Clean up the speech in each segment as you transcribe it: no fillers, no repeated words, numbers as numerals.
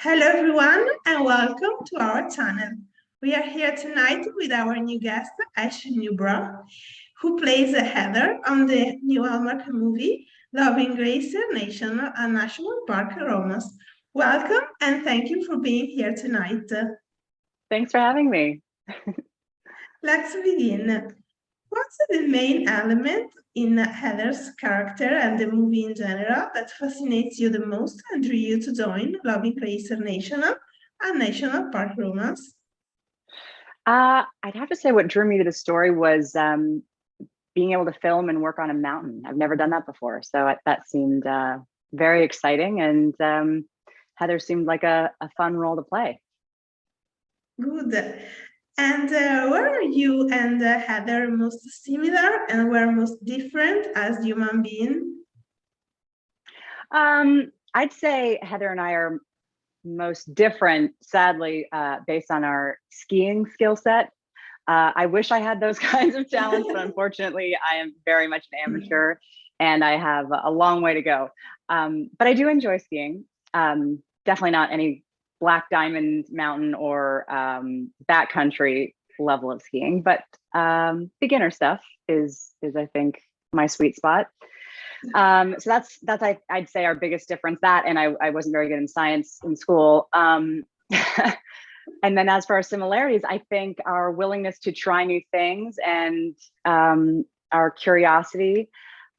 Hello everyone and welcome to our channel. We are here tonight with our new guest, Newbrough, who plays Heather on the new Hallmark movie, Loving Glacier National Park Romance. Welcome and thank you for being here tonight. Thanks for having me. Let's begin. What's the main element in Heather's character and the movie in general that fascinates you the most and drew you to join Loving Glacier National and National Park Romance? I'd have to say what drew me to the story was being able to film and work on a mountain. I've never done that before, so that seemed very exciting, and Heather seemed like a fun role to play. Good. And where are you and Heather most similar and where most different as human beings? I'd say Heather and I are most different, sadly, based on our skiing skill set. I wish I had those kinds of talents, but unfortunately, I am very much an amateur and I have a long way to go. But I do enjoy skiing. Definitely not any Black Diamond Mountain or backcountry level of skiing, but beginner stuff is I think my sweet spot. So that's I'd say our biggest difference. That, and I wasn't very good in science in school. And then as for our similarities, I think our willingness to try new things and our curiosity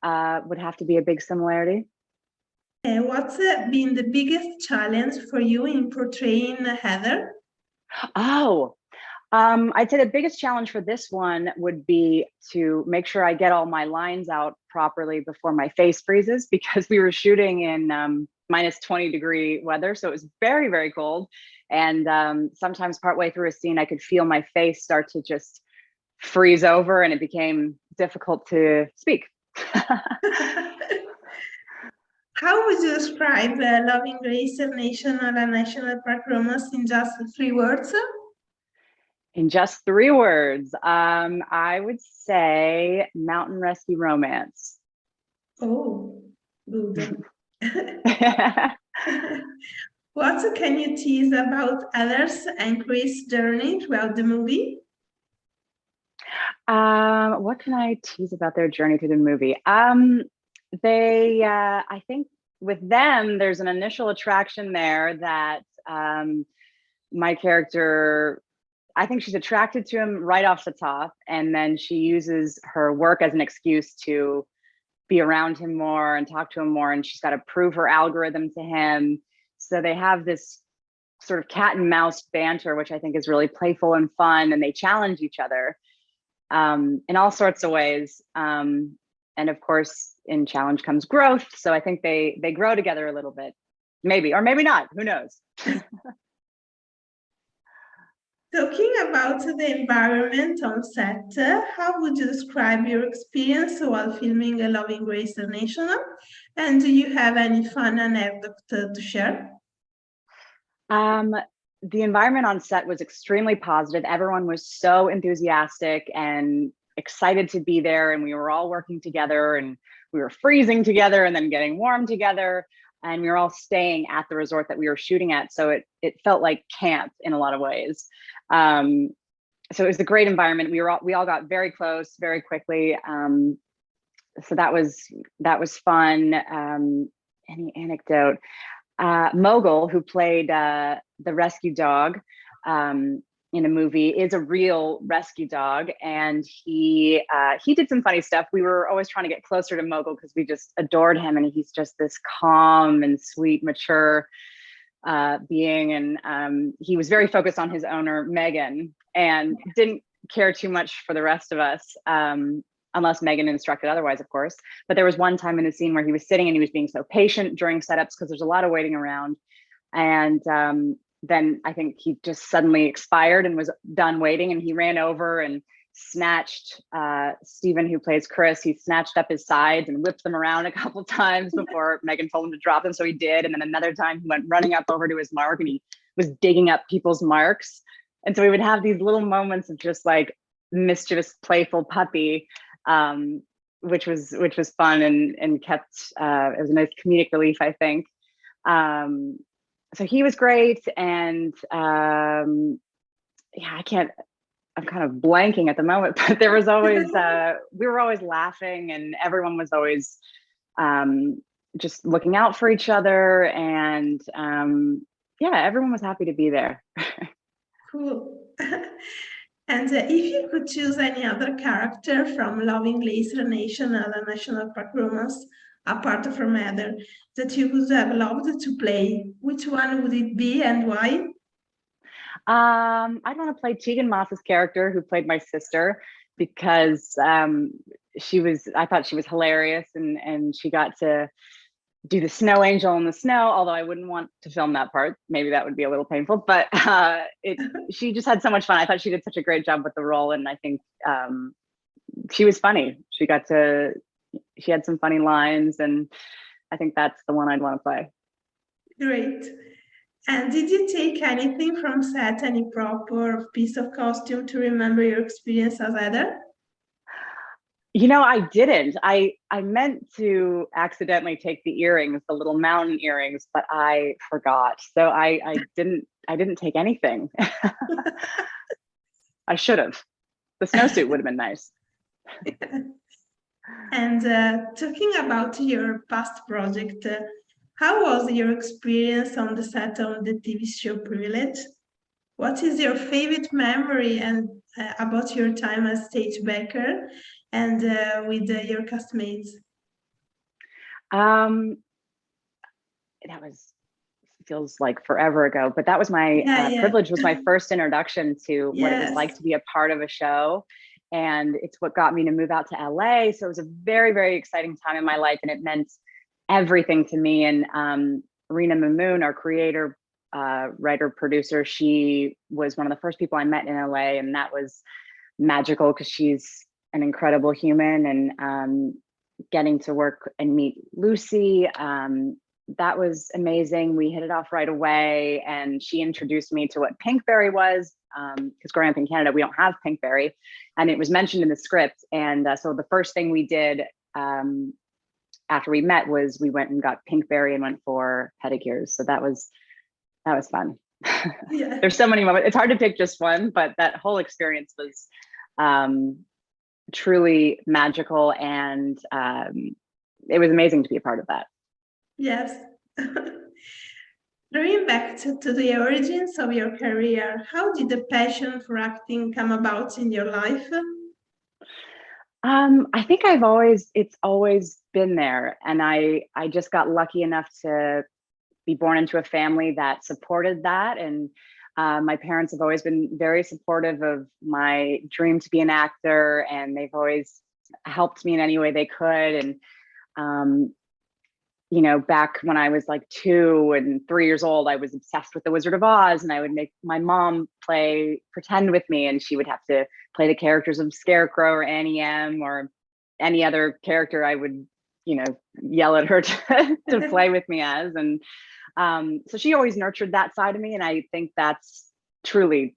would have to be a big similarity. What's been the biggest challenge for you in portraying Heather? Oh, I'd say the biggest challenge for this one would be to make sure I get all my lines out properly before my face freezes, because we were shooting in minus 20-degree weather. So it was very, very cold. And sometimes partway through a scene, I could feel my face start to just freeze over and it became difficult to speak. How would you describe Loving Glacier National and National Park Romance in just 3 words? In just 3 words, I would say mountain rescue romance. Oh, good. What can you tease about Heather's and Chris' journey throughout the movie? What can I tease about their journey through the movie? I think with them, there's an initial attraction there that my character, I think she's attracted to him right off the top, and then she uses her work as an excuse to be around him more and talk to him more, and she's got to prove her algorithm to him. So they have this sort of cat and mouse banter, which I think is really playful and fun, and they challenge each other in all sorts of ways. And of course, in challenge comes growth. So I think they grow together a little bit, maybe, or maybe not, who knows? Talking about the environment on set, how would you describe your experience while filming Loving Glacier National? And do you have any fun anecdote to share? The environment on set was extremely positive. Everyone was so enthusiastic and excited to be there, and we were all working together, and we were freezing together and then getting warm together, and we were all staying at the resort that we were shooting at, so it felt like camp in a lot of ways. So it was a great environment. We all got very close very quickly, so that was fun. Any anecdote? Mogul, who played the rescue dog in a movie, is a real rescue dog, and he did some funny stuff. We were always trying to get closer to Mogul because we just adored him, and he's just this calm and sweet, mature being, and he was very focused on his owner Megan and didn't care too much for the rest of us, unless Megan instructed otherwise, of course. But there was one time in the scene where he was sitting and he was being so patient during setups because there's a lot of waiting around, and then I think he just suddenly expired and was done waiting, and he ran over and snatched Stephen, who plays Chris, he snatched up his sides and whipped them around a couple times before Megan told him to drop them, so he did. And then another time he went running up over to his mark and he was digging up people's marks. And so we would have these little moments of just like mischievous, playful puppy, which was fun and kept, it was a nice comedic relief, I think. so he was great. And yeah, I'm kind of blanking at the moment, but there was always, we were always laughing, and everyone was always just looking out for each other. And yeah, everyone was happy to be there. Cool. And if you could choose any other character from Loving Glacier National and National Park Romance, apart from Heather, that you would have loved to play, which one would it be and why? I'd want to play Tegan Moss's character, who played my sister, because I thought she was hilarious, and she got to do the snow angel in the snow, although I wouldn't want to film that part. Maybe that would be a little painful, but she just had so much fun. I thought she did such a great job with the role, and I think she was funny. She had some funny lines, and I think that's the one I'd want to play. Great. And did you take anything from set, any prop or piece of costume to remember your experience as Heather? I didn't. I meant to accidentally take the earrings, the little mountain earrings, but I forgot. So I didn't take anything. I should have. The snowsuit would have been nice. And talking about your past project, how was your experience on the set of the TV show Privilege? What is your favorite memory and about your time as stage backer and with your castmates? Um, that feels like forever ago, but that was my Yeah. Privilege was my first introduction to what it was Yes. like to be a part of a show. And it's what got me to move out to LA. So it was a very, very exciting time in my life, and it meant everything to me. And Rena Mamoon, our creator, writer, producer, she was one of the first people I met in LA, and that was magical because she's an incredible human. And getting to work and meet Lucy, that was amazing. We hit it off right away, and she introduced me to what Pinkberry was, because growing up in Canada, we don't have Pinkberry, and it was mentioned in the script. And so the first thing we did after we met was we went and got Pinkberry and went for pedicures. So that was fun. Yeah. There's so many moments. It's hard to pick just one, but that whole experience was truly magical, and it was amazing to be a part of that. Yes. Going back to the origins of your career, how did the passion for acting come about in your life? I think it's always been there. And I just got lucky enough to be born into a family that supported that. And my parents have always been very supportive of my dream to be an actor, and they've always helped me in any way they could. And back when I was like 2 and 3 years old, I was obsessed with The Wizard of Oz, and I would make my mom pretend with me, and she would have to play the characters of Scarecrow or Annie M or any other character I would, yell at her to play with me as. And so she always nurtured that side of me. And I think that's truly,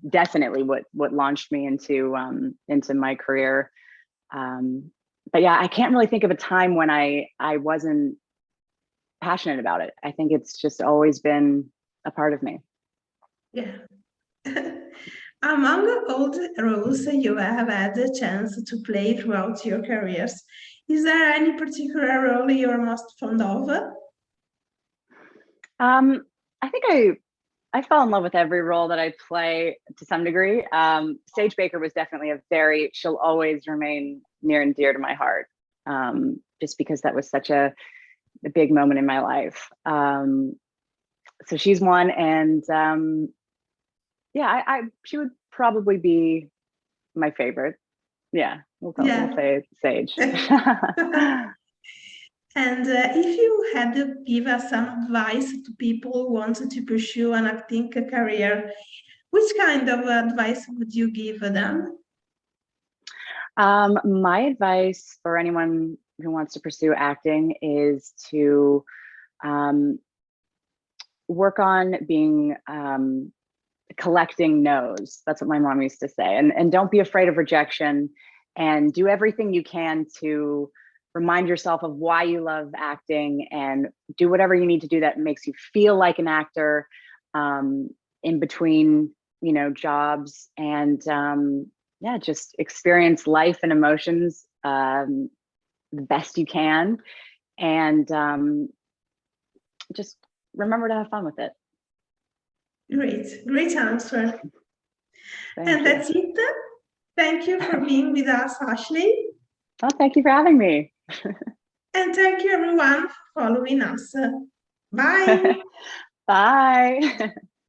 definitely what launched me into my career. But yeah, I can't really think of a time when I wasn't passionate about it. I think it's just always been a part of me. Yeah. Among all the roles you have had the chance to play throughout your careers, is there any particular role you're most fond of? I think I fell in love with every role that I play to some degree. Stage Baker was definitely she'll always remain near and dear to my heart, just because that was such a big moment in my life. So she's one, and yeah, she would probably be my favorite. Yeah, we'll say Sage. And if you had to give us some advice to people who wanted to pursue an acting career, which kind of advice would you give them? My advice for anyone who wants to pursue acting is to work on being collecting no's. That's what my mom used to say. And don't be afraid of rejection, and do everything you can to remind yourself of why you love acting, and do whatever you need to do that makes you feel like an actor in between, you know, jobs. And yeah, just experience life and emotions the best you can. And just remember to have fun with it. Great answer. And that's it. Thank you for being with us, Ashley. Well, thank you for having me. And thank you everyone for following us. Bye. Bye.